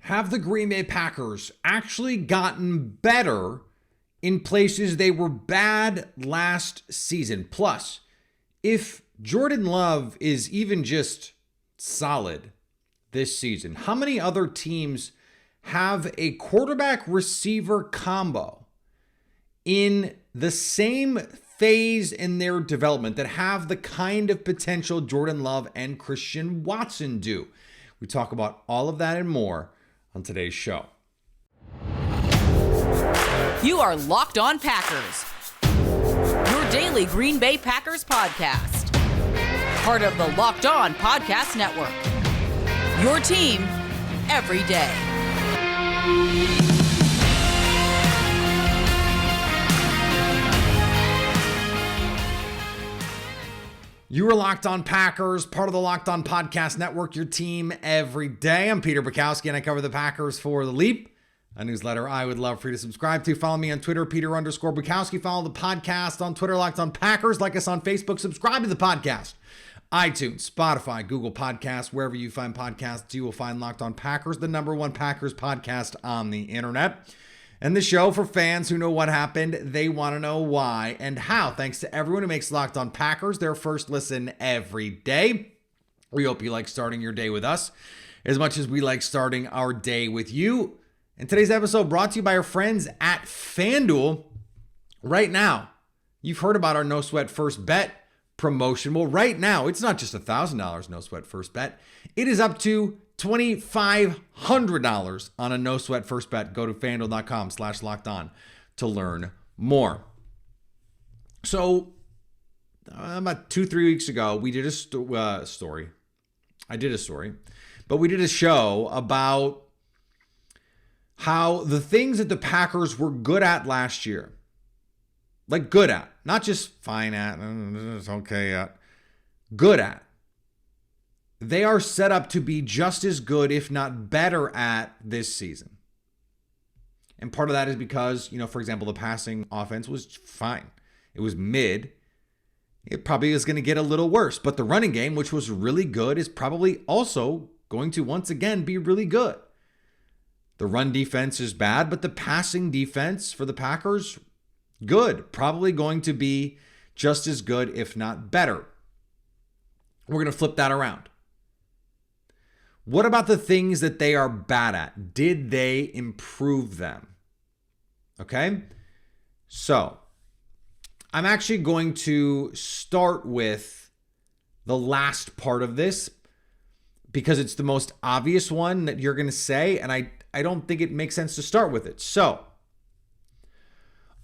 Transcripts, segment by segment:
Have the Green Bay Packers actually gotten better in places they were bad last season? Plus, if Jordan Love is even just solid this season, how many other teams have a quarterback receiver combo in the same phase in their development that have the kind of potential Jordan Love and Christian Watson do? We talk about all of that and more on today's show. You are Locked On Packers, your daily Green Bay Packers podcast. Part of the Locked On Podcast Network, your team every day. You are Locked On Packers, part of the Locked On Podcast Network, your team every day. I'm Peter Bukowski, and I cover the Packers for The Leap, a newsletter I would love for you to subscribe to. Follow me on Twitter, Peter_Bukowski. Follow the podcast on Twitter, Locked On Packers. Like us on Facebook. Subscribe to the podcast. iTunes, Spotify, Google Podcasts, wherever you find podcasts, you will find Locked On Packers, the #1 Packers podcast on the internet. And the show for fans who know what happened, they want to know why and how. Thanks to everyone who makes Locked On Packers their first listen every day. We hope you like starting your day with us as much as we like starting our day with you. And today's episode brought to you by our friends at FanDuel. Right now, you've heard about our No Sweat First Bet promotion. Well, right now, it's not just $1,000 No Sweat First Bet. It is up to $2,500 on a No Sweat First Bet. Go to FanDuel.com/lockedon to learn more. So about 2-3 weeks ago, we did a story. I did a story, but we did a show about how the things that the Packers were good at last year, like good at, not just fine at, it's okay at, good at, they are set up to be just as good, if not better, at this season. And part of that is because, for example, the passing offense was fine. It was mid. It probably is going to get a little worse. But the running game, which was really good, is probably also going to once again be really good. The run defense is bad, but the passing defense for the Packers, good. Probably going to be just as good, if not better. We're going to flip that around. What about the things that they are bad at? Did they improve them? Okay? So, I'm actually going to start with the last part of this because it's the most obvious one that you're going to say, and I don't think it makes sense to start with it. So,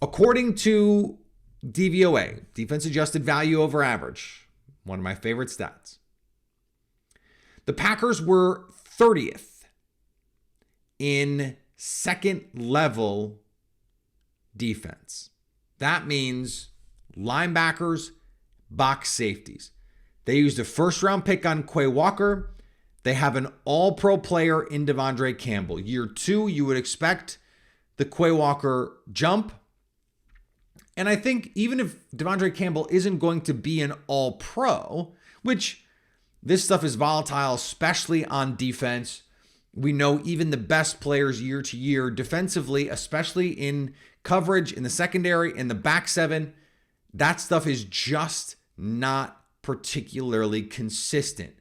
according to DVOA, Defense Adjusted Value Over Average, one of my favorite stats, the Packers were 30th in second level defense. That means linebackers, box safeties. They used a first round pick on Quay Walker. They have an all-pro player in Devondre Campbell. Year 2, you would expect the Quay Walker jump. And I think even if Devondre Campbell isn't going to be an all-pro, which this stuff is volatile, especially on defense. We know even the best players year to year defensively, especially in coverage, in the secondary, in the back seven, that stuff is just not particularly consistent.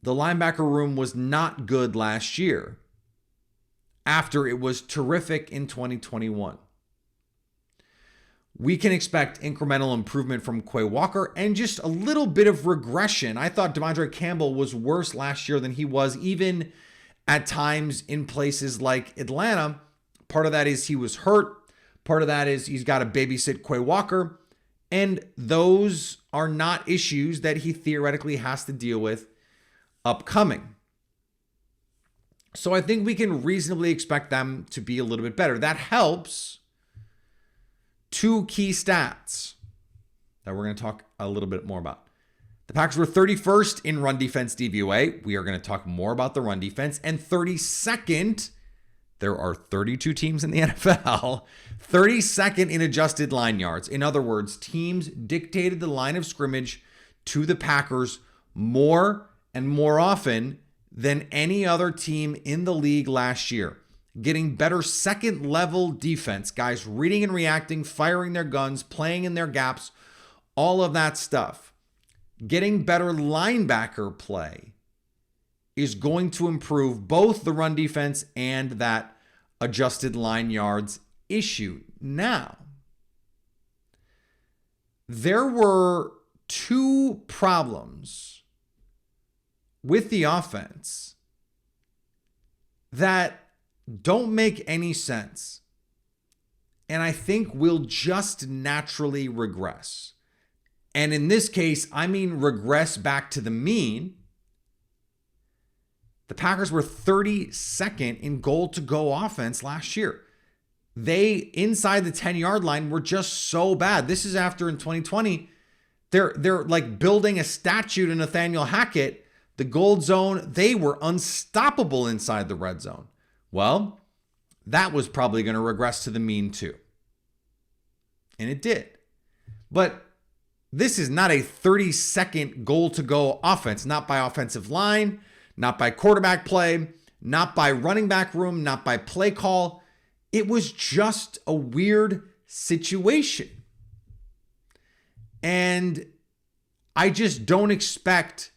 The linebacker room was not good last year after it was terrific in 2021. We can expect incremental improvement from Quay Walker and just a little bit of regression. I thought Devondre Campbell was worse last year than he was even at times in places like Atlanta. Part of that is he was hurt. Part of that is he's got to babysit Quay Walker. And those are not issues that he theoretically has to deal with upcoming. So I think we can reasonably expect them to be a little bit better. That helps. 2 key stats that we're going to talk a little bit more about. The Packers were 31st in run defense DVOA. We are going to talk more about the run defense. And 32nd, there are 32 teams in the NFL, 32nd in adjusted line yards. In other words, teams dictated the line of scrimmage to the Packers more and more often than any other team in the league last year. Getting better second level defense, guys reading and reacting, firing their guns, playing in their gaps, all of that stuff. Getting better linebacker play is going to improve both the run defense and that adjusted line yards issue. Now, there were two problems with the offense that don't make any sense, and I think will just naturally regress. And in this case, I mean regress back to the mean. The Packers were 32nd in goal-to-go offense last year. They, inside the 10-yard line, were just so bad. This is after in 2020, they're like building a statue to Nathaniel Hackett. The gold zone, they were unstoppable inside the red zone. Well, that was probably going to regress to the mean too. And it did. But this is not a 32nd goal-to-go offense, not by offensive line, not by quarterback play, not by running back room, not by play call. It was just a weird situation. And I just don't expect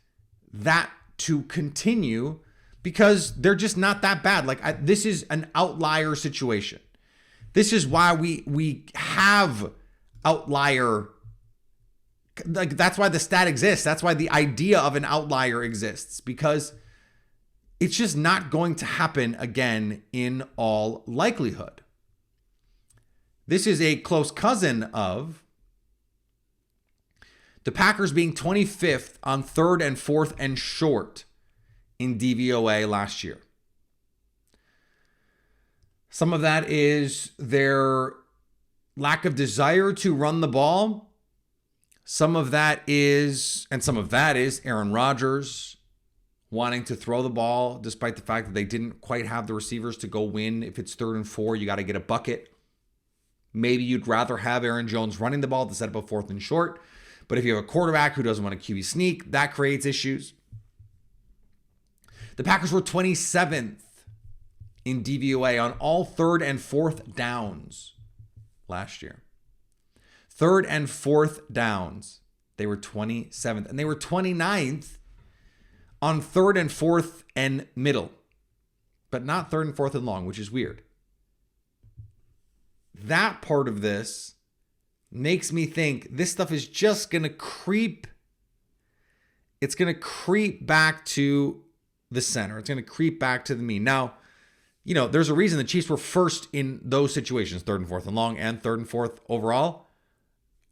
that to continue because they're just not that bad. This is an outlier situation. This is why we have outlier. That's why the stat exists. That's why the idea of an outlier exists, because it's just not going to happen again in all likelihood. This is a close cousin of the Packers being 25th on 3rd and 4th and short in DVOA last year. Some of that is their lack of desire to run the ball. Some of that is Aaron Rodgers wanting to throw the ball, despite the fact that they didn't quite have the receivers to go win. If it's 3rd and 4, you got to get a bucket. Maybe you'd rather have Aaron Jones running the ball to set up a 4th and short. But if you have a quarterback who doesn't want a QB sneak, that creates issues. The Packers were 27th in DVOA on all 3rd and 4th downs last year. 3rd and 4th downs, they were 27th. And they were 29th on 3rd and 4th and middle, but not 3rd and 4th and long, which is weird. That part of this makes me think this stuff is just going to creep. It's going to creep back to the center. It's going to creep back to the mean. Now, there's a reason the Chiefs were first in those situations, 3rd and 4th and long and 3rd and 4th overall.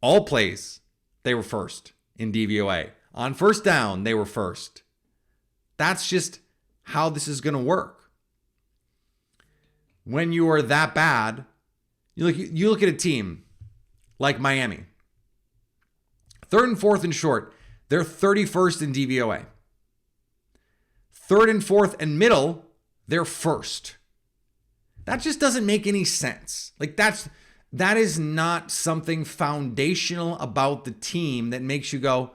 All plays, they were first in DVOA. On first down, they were first. That's just how this is going to work. When you are that bad, you look at a team like Miami. 3rd and 4th and short, they're 31st in DVOA. 3rd and 4th and middle, they're first. That just doesn't make any sense. That is not something foundational about the team that makes you go,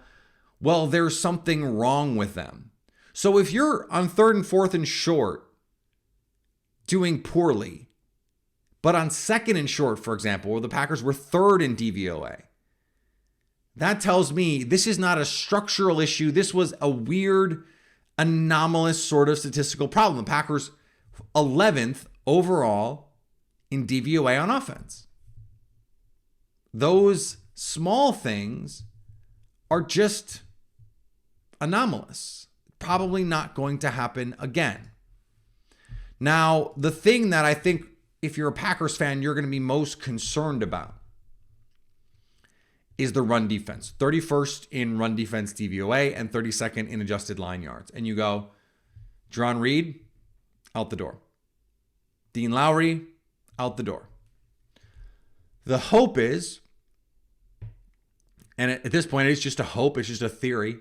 well, there's something wrong with them. So if you're on 3rd and 4th and short doing poorly, but on 2nd and short, for example, where the Packers were 3rd in DVOA, that tells me this is not a structural issue. This was a weird, anomalous sort of statistical problem. The Packers 11th overall in DVOA on offense. Those small things are just anomalous. Probably not going to happen again. Now, the thing that I think if you're a Packers fan, you're going to be most concerned about is the run defense. 31st in run defense DVOA and 32nd in adjusted line yards. And you go, Jarran Reed, out the door. Dean Lowry, out the door. The hope is, and at this point it's just a hope, it's just a theory,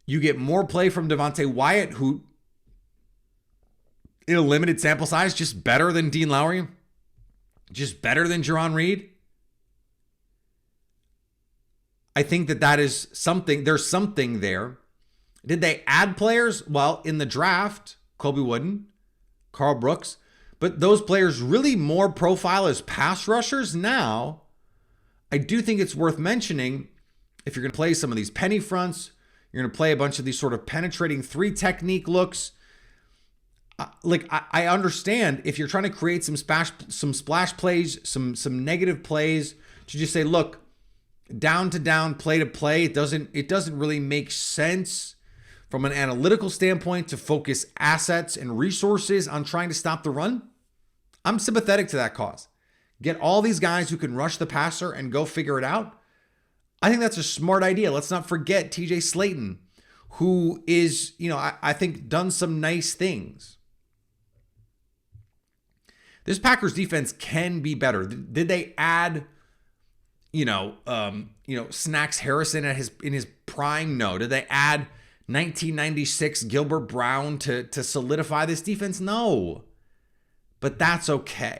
you get more play from Devontae Wyatt, who in a limited sample size, just better than Dean Lowry, just better than Jarran Reed. I think that is something, there's something there. Did they add players? Well, in the draft, Colby Wooden, Carl Brooks, but those players really more profile as pass rushers now. I do think it's worth mentioning, if you're going to play some of these penny fronts, you're going to play a bunch of these sort of penetrating 3 technique looks. I understand if you're trying to create some splash plays, some negative plays, to just say, look, down to down, play to play. It doesn't really make sense from an analytical standpoint to focus assets and resources on trying to stop the run. I'm sympathetic to that cause. Get all these guys who can rush the passer and go figure it out. I think that's a smart idea. Let's not forget TJ Slayton, who is, I think done some nice things. This Packers defense can be better. Did they add, Snacks Harrison in his prime? No. Did they add 1996 Gilbert Brown to solidify this defense? No. But that's okay.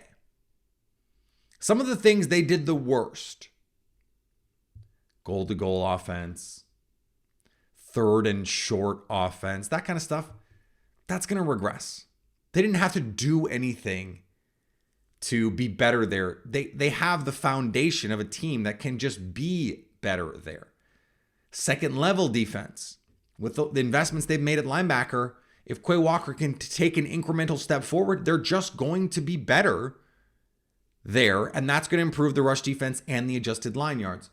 Some of the things they did the worst: goal-to-goal offense, 3rd and short offense, that kind of stuff, that's going to regress. They didn't have to do anything to be better there. They have the foundation of a team that can just be better there. Second level defense, with the investments they've made at linebacker, if Quay Walker can take an incremental step forward, they're just going to be better there, and that's going to improve the rush defense and the adjusted line yards.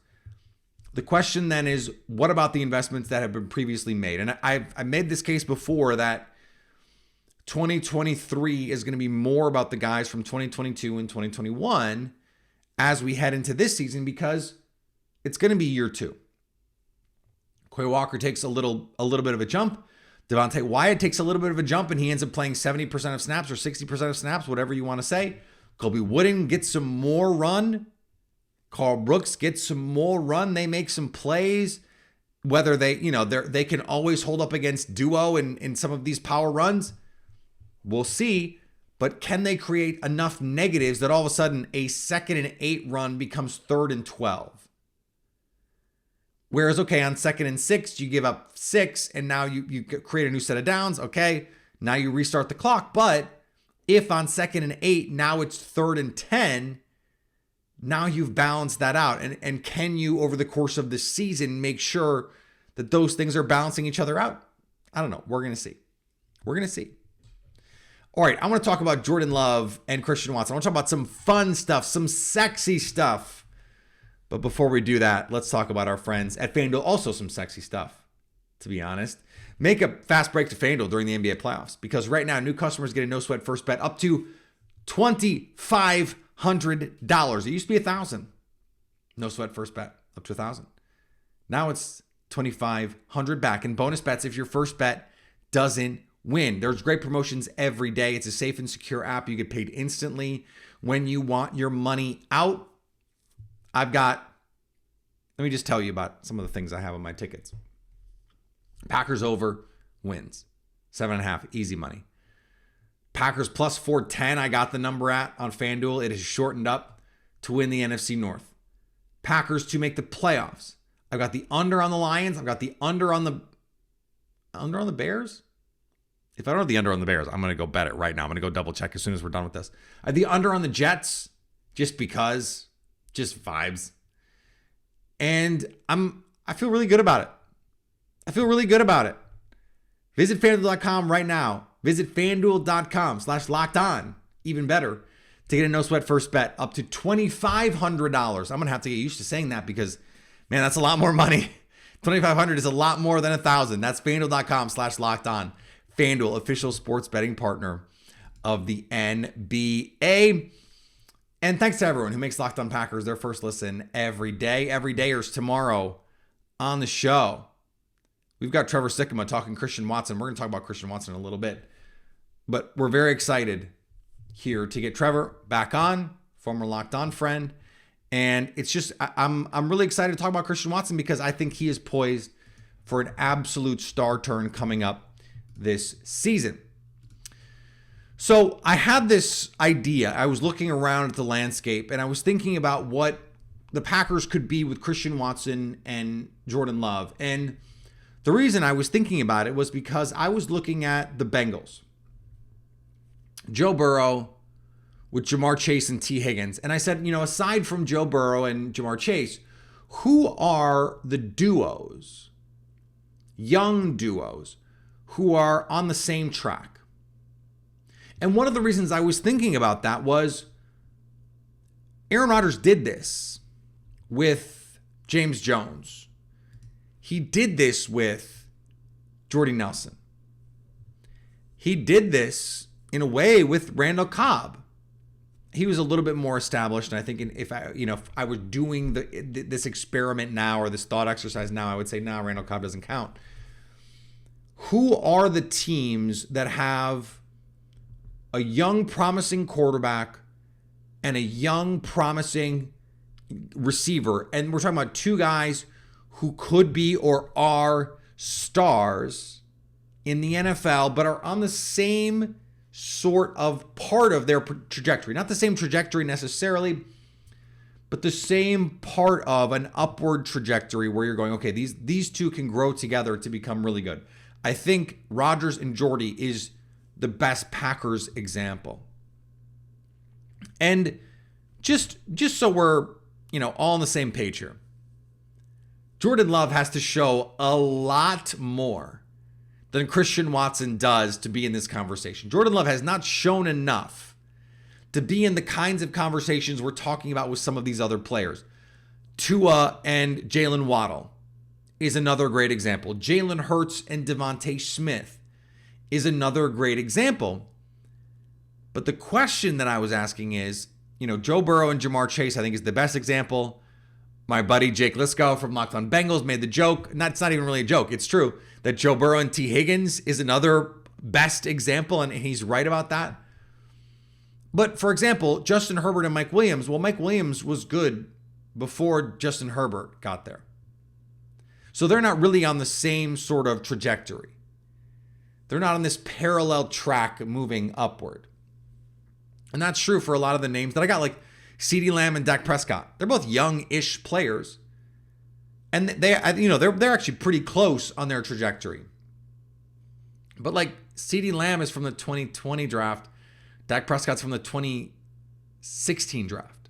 The question then is, what about the investments that have been previously made? And I made this case before that 2023 is going to be more about the guys from 2022 and 2021 as we head into this season, because it's going to be year 2. Quay Walker takes a little bit of a jump. Devontae Wyatt takes a little bit of a jump, and he ends up playing 70% of snaps or 60% of snaps, whatever you want to say. Colby Wooden gets some more run. Carl Brooks gets some more run. They make some plays. Whether they can always hold up against duo in some of these power runs, we'll see. But can they create enough negatives that all of a sudden a 2nd and 8 run becomes 3rd and 12? Whereas, okay, on 2nd and 6, you give up 6, and now you create a new set of downs. Okay, now you restart the clock. But if on 2nd and 8, now it's 3rd and 10, now you've balanced that out. And can you, over the course of the season, make sure that those things are balancing each other out? I don't know. We're going to see. We're going to see. All right, I want to talk about Jordan Love and Christian Watson. I want to talk about some fun stuff, some sexy stuff. But before we do that, let's talk about our friends at FanDuel. Also some sexy stuff, to be honest. Make a fast break to FanDuel during the NBA playoffs, because right now, new customers get a no-sweat first bet up to $2,500. It used to be $1,000. No sweat first bet up to $1,000. Now it's $2,500 back in bonus bets if your first bet doesn't win. There's great promotions every day. It's a safe and secure app. You get paid instantly when you want your money out. Let me just tell you about some of the things I have on my tickets. Packers over wins. 7.5, easy money. Packers plus 410, I got the number at on FanDuel. It is shortened up to win the NFC North. Packers to make the playoffs. I've got the under on the Lions. I've got the under on the Bears. If I don't have the under on the Bears, I'm going to go bet it right now. I'm going to go double check as soon as we're done with this. I have the under on the Jets, just because, just vibes. And I feel really good about it. Visit FanDuel.com right now. Visit FanDuel.com/LockedOn. Even better, to get a no-sweat first bet up to $2,500. I'm going to have to get used to saying that because, man, that's a lot more money. $2,500 is a lot more than $1,000. That's FanDuel.com/LockedOn. FanDuel, official sports betting partner of the NBA. And thanks to everyone who makes Locked On Packers their first listen every day. Every dayers tomorrow on the show. We've got Trevor Sikkema talking Christian Watson. We're going to talk about Christian Watson in a little bit. But we're very excited here to get Trevor back on, former Locked On friend. And it's just, I'm really excited to talk about Christian Watson because I think he is poised for an absolute star turn coming up this season. So I had this idea. I was looking around at the landscape and I was thinking about what the Packers could be with Christian Watson and Jordan Love. And The reason I was thinking about it was because I was looking at the Bengals. Joe Burrow with Jamar Chase and T. Higgins. And I said, aside from Joe Burrow and Jamar Chase, who are the duos, young duos, who are on the same track? And one of the reasons I was thinking about that was Aaron Rodgers did this with James Jones. He did this with Jordy Nelson. He did this in a way with Randall Cobb. He was a little bit more established, and I think if I was doing this experiment now or this thought exercise now, I would say, no, Randall Cobb doesn't count. Who are the teams that have a young, promising quarterback and a young, promising receiver? And we're talking about two guys who could be or are stars in the NFL, but are on the same sort of part of their trajectory. Not the same trajectory necessarily, but the same part of an upward trajectory where you're going, okay, these two can grow together to become really good. I think Rodgers and Jordy is the best Packers example. And just so we're, all on the same page here, Jordan Love has to show a lot more than Christian Watson does to be in this conversation. Jordan Love has not shown enough to be in the kinds of conversations we're talking about with some of these other players. Tua and Jalen Waddle is another great example. Jalen Hurts and Devontae Smith is another great example. But the question that I was asking is, Joe Burrow and Jamar Chase, I think, is the best example. My buddy Jake Liscow from Locked On Bengals made the joke. It's not even really a joke. It's true that Joe Burrow and T. Higgins is another best example, and he's right about that. But for example, Justin Herbert and Mike Williams. Well, Mike Williams was good before Justin Herbert got there. So they're not really on the same sort of trajectory. They're not on this parallel track moving upward. And that's true for a lot of the names that I got, like CeeDee Lamb and Dak Prescott. They're both young-ish players. And they're actually pretty close on their trajectory. But like CeeDee Lamb is from the 2020 draft. Dak Prescott's from the 2016 draft.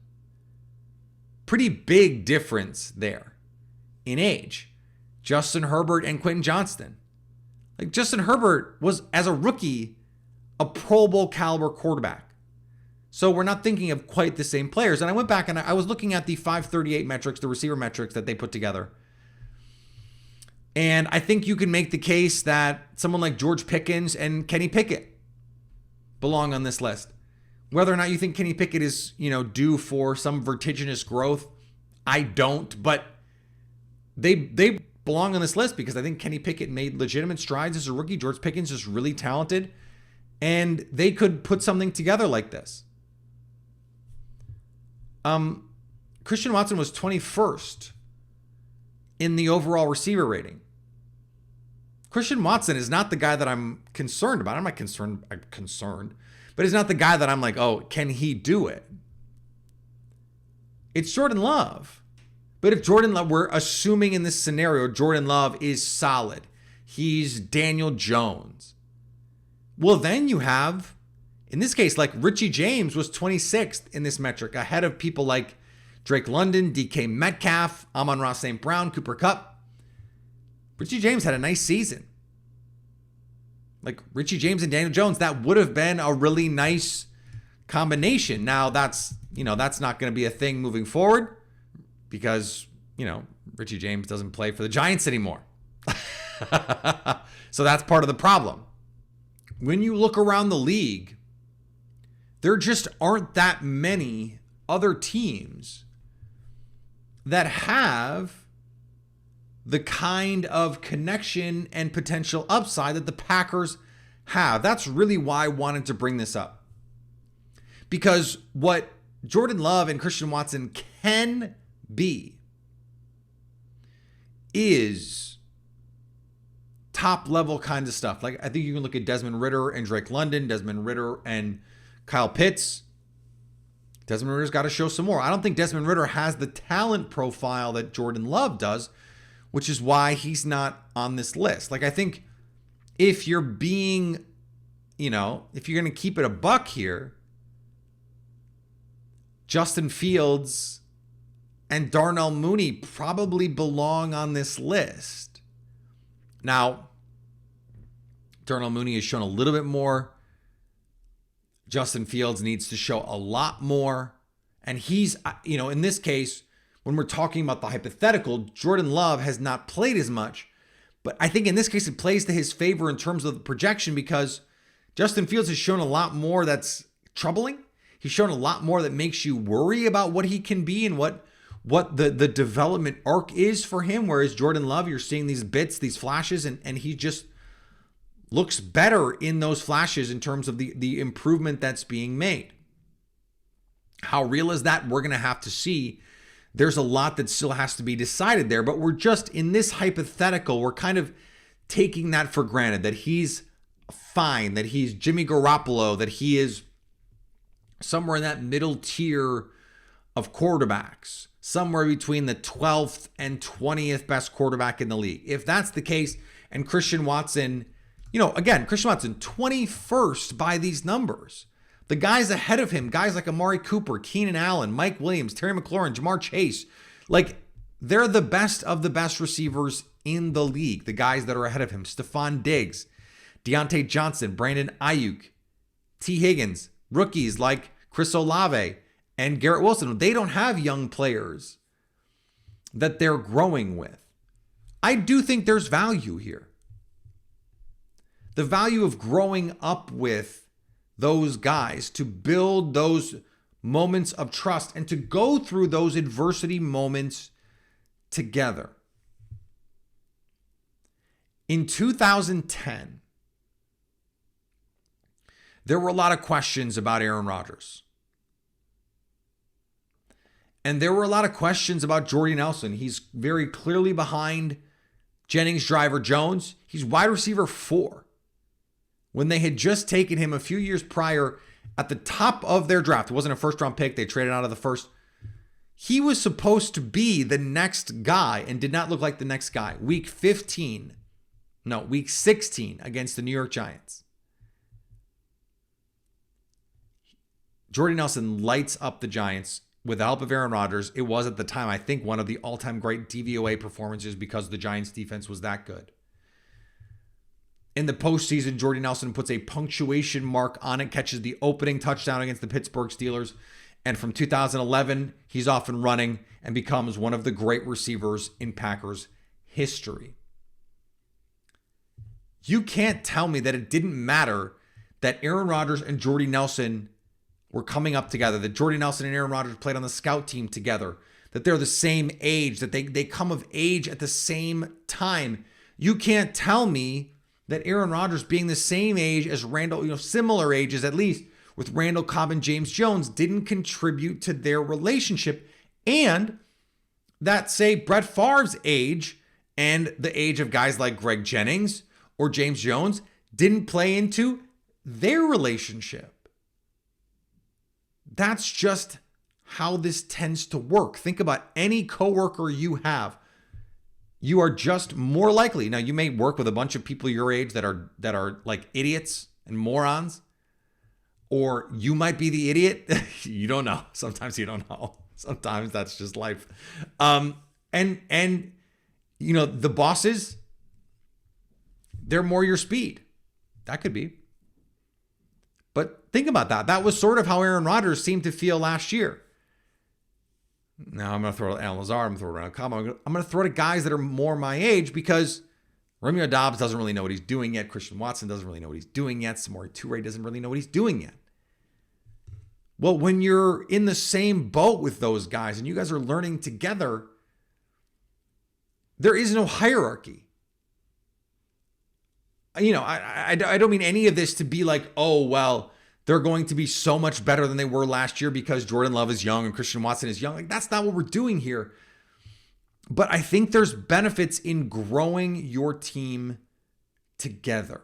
Pretty big difference there in age. Justin Herbert and Quentin Johnston. Like Justin Herbert was, as a rookie, a Pro Bowl caliber quarterback. So we're not thinking of quite the same players. And I went back and I was looking at the 538 metrics, the receiver metrics that they put together. And I think you can make the case that someone like George Pickens and Kenny Pickett belong on this list. Whether or not you think Kenny Pickett is, due for some vertiginous growth, I don't. But they belong on this list because I think Kenny Pickett made legitimate strides as a rookie. George Pickens is really talented. And they could put something together like this. Christian Watson was 21st in the overall receiver rating. Christian Watson is not the guy that I'm concerned about. I'm concerned, but he's not the guy that I'm like, oh, can he do it? It's Jordan Love. But if Jordan Love, we're assuming in this scenario, Jordan Love is solid. He's Daniel Jones. Well, then you have, in this case, like Richie James was 26th in this metric, ahead of people like Drake London, DK Metcalf, Amon-Ra St. Brown, Cooper Kupp. Richie James had a nice season. Like Richie James and Daniel Jones, that would have been a really nice combination. Now that's not going to be a thing moving forward because, Richie James doesn't play for the Giants anymore. So that's part of the problem. When you look around the league, there just aren't that many other teams that have the kind of connection and potential upside that the Packers have. That's really why I wanted to bring this up. Because what Jordan Love and Christian Watson can be is top level kinds of stuff. Like I think you can look at Desmond Ridder and Drake London, Desmond Ridder and Kyle Pitts. Desmond Ridder's got to show some more. I don't think Desmond Ridder has the talent profile that Jordan Love does, which is why he's not on this list. Like, I think if you're being, if you're going to keep it a buck here, Justin Fields and Darnell Mooney probably belong on this list. Now, Darnell Mooney has shown a little bit more. Justin Fields needs to show a lot more. And he's, in this case, when we're talking about the hypothetical, Jordan Love has not played as much. But I think in this case, it plays to his favor in terms of the projection because Justin Fields has shown a lot more that's troubling. He's shown a lot more that makes you worry about what he can be and what the development arc is for him. Whereas Jordan Love, you're seeing these bits, these flashes, and he just looks better in those flashes in terms of the improvement that's being made. How real is that? We're going to have to see. There's a lot that still has to be decided there, but we're just in this hypothetical, we're kind of taking that for granted, that he's fine, that he's Jimmy Garoppolo, that he is somewhere in that middle tier of quarterbacks, somewhere between the 12th and 20th best quarterback in the league. If that's the case, and Christian Watson, Christian Watson, 21st by these numbers. The guys ahead of him, guys like Amari Cooper, Keenan Allen, Mike Williams, Terry McLaurin, Jamar Chase, like they're the best of the best receivers in the league. The guys that are ahead of him, Stephon Diggs, Deontay Johnson, Brandon Ayuk, T. Higgins, rookies like Chris Olave and Garrett Wilson. They don't have young players that they're growing with. I do think there's value here. The value of growing up with those guys, to build those moments of trust and to go through those adversity moments together. In 2010, there were a lot of questions about Aaron Rodgers. And there were a lot of questions about Jordy Nelson. He's very clearly behind Jennings, Driver, Jones. He's wide receiver 4. When they had just taken him a few years prior at the top of their draft. It wasn't a first-round pick. They traded out of the first. He was supposed to be the next guy and did not look like the next guy. Week 16 against the New York Giants. Jordy Nelson lights up the Giants with the help of Aaron Rodgers. It was at the time, I think, one of the all-time great DVOA performances because the Giants defense was that good. In the postseason, Jordy Nelson puts a punctuation mark on it, catches the opening touchdown against the Pittsburgh Steelers. And from 2011, he's off and running and becomes one of the great receivers in Packers history. You can't tell me that it didn't matter that Aaron Rodgers and Jordy Nelson were coming up together, that Jordy Nelson and Aaron Rodgers played on the scout team together, that they're the same age, that they come of age at the same time. You can't tell me that Aaron Rodgers, being the same age as Randall, similar ages at least, with Randall Cobb and James Jones, didn't contribute to their relationship. And that, say, Brett Favre's age and the age of guys like Greg Jennings or James Jones didn't play into their relationship. That's just how this tends to work. Think about any coworker you have. You are just more likely. Now, you may work with a bunch of people your age that are like idiots and morons, or you might be the idiot. You don't know. Sometimes you don't know. Sometimes that's just life. The bosses, they're more your speed. That could be. But think about that. That was sort of how Aaron Rodgers seemed to feel last year. Now I'm going to throw it at Alan Lazard. I'm going to throw it around Cobb. I'm going to throw it at guys that are more my age because Romeo Doubs doesn't really know what he's doing yet. Christian Watson doesn't really know what he's doing yet. Samori Toure doesn't really know what he's doing yet. Well, when you're in the same boat with those guys and you guys are learning together, there is no hierarchy. I don't mean any of this to be like, oh, well, they're going to be so much better than they were last year because Jordan Love is young and Christian Watson is young. Like, that's not what we're doing here. But I think there's benefits in growing your team together.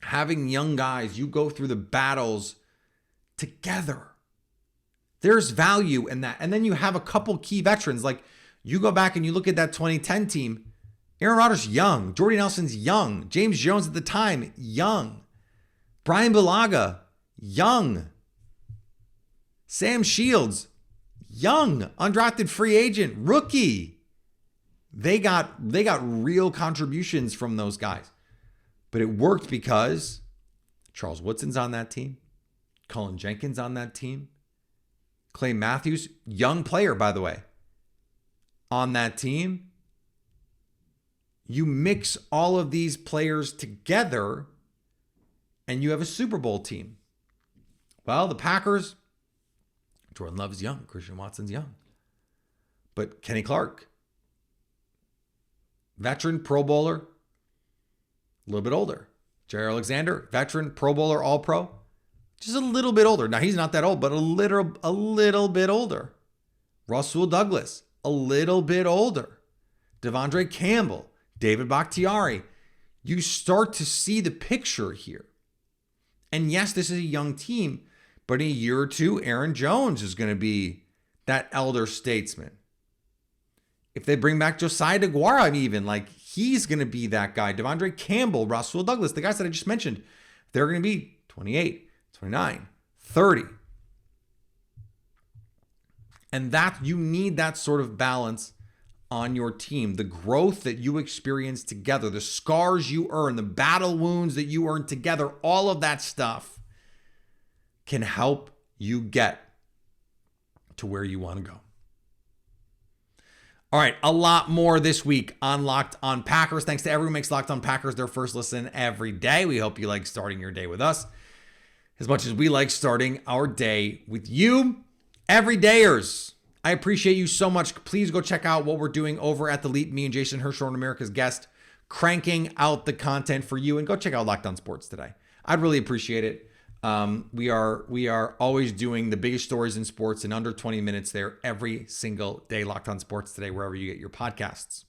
Having young guys, you go through the battles together. There's value in that. And then you have a couple key veterans. Like, You go back and you look at that 2010 team, Aaron Rodgers, young. Jordy Nelson's young. James Jones at the time, young. Brian Bulaga, young. Sam Shields, young. Undrafted free agent, rookie. They got real contributions from those guys. But it worked because Charles Woodson's on that team. Cullen Jenkins on that team. Clay Matthews, young player, by the way, on that team. You mix all of these players together and you have a Super Bowl team. Well, the Packers, Jordan Love is young. Christian Watson's young. But Kenny Clark, veteran Pro Bowler, a little bit older. Jerry Alexander, veteran Pro Bowler, All-Pro, just a little bit older. Now, he's not that old, but a little bit older. Rasul Douglas, a little bit older. Devondre Campbell, David Bakhtiari. You start to see the picture here. And yes, this is a young team, but in a year or two, Aaron Jones is going to be that elder statesman. If they bring back Josiah DeGuara, even, like, he's going to be that guy. Devondre Campbell, Rasul Douglas, the guys that I just mentioned, they're going to be 28, 29, 30. And that you need that sort of balance on your team. The growth that you experience together, the scars you earn, the battle wounds that you earn together, all of that stuff can help you get to where you want to go. All right, a lot more this week on Locked On Packers. Thanks to everyone who makes Locked On Packers their first listen every day. We hope you like starting your day with us as much as we like starting our day with you. Everydayers, I appreciate you so much. Please go check out what we're doing over at The Leap. Me and Jason Hirschhorn, America's Guest, cranking out the content for you. And go check out Locked On Sports today. I'd really appreciate it. We are always doing the biggest stories in sports in under 20 minutes there every single day. Locked On Sports Today, wherever you get your podcasts.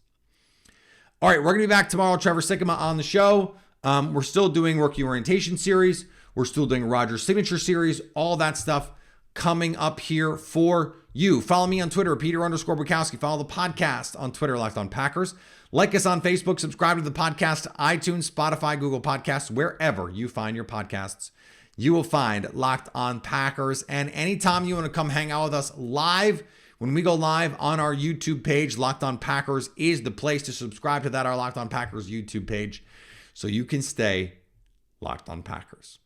All right, we're going to be back tomorrow. Trevor Sikkema on the show. We're still doing Rookie Orientation Series. We're still doing Rodgers Signature Series. All that stuff coming up here for you. Follow me on Twitter, Peter_Bukowski. Follow the podcast on Twitter, Locked On Packers. Like us on Facebook. Subscribe to the podcast, iTunes, Spotify, Google Podcasts, wherever you find your podcasts. You will find Locked On Packers. And anytime you want to come hang out with us live, when we go live on our YouTube page, Locked On Packers is the place to subscribe to that, our Locked On Packers YouTube page, so you can stay Locked On Packers.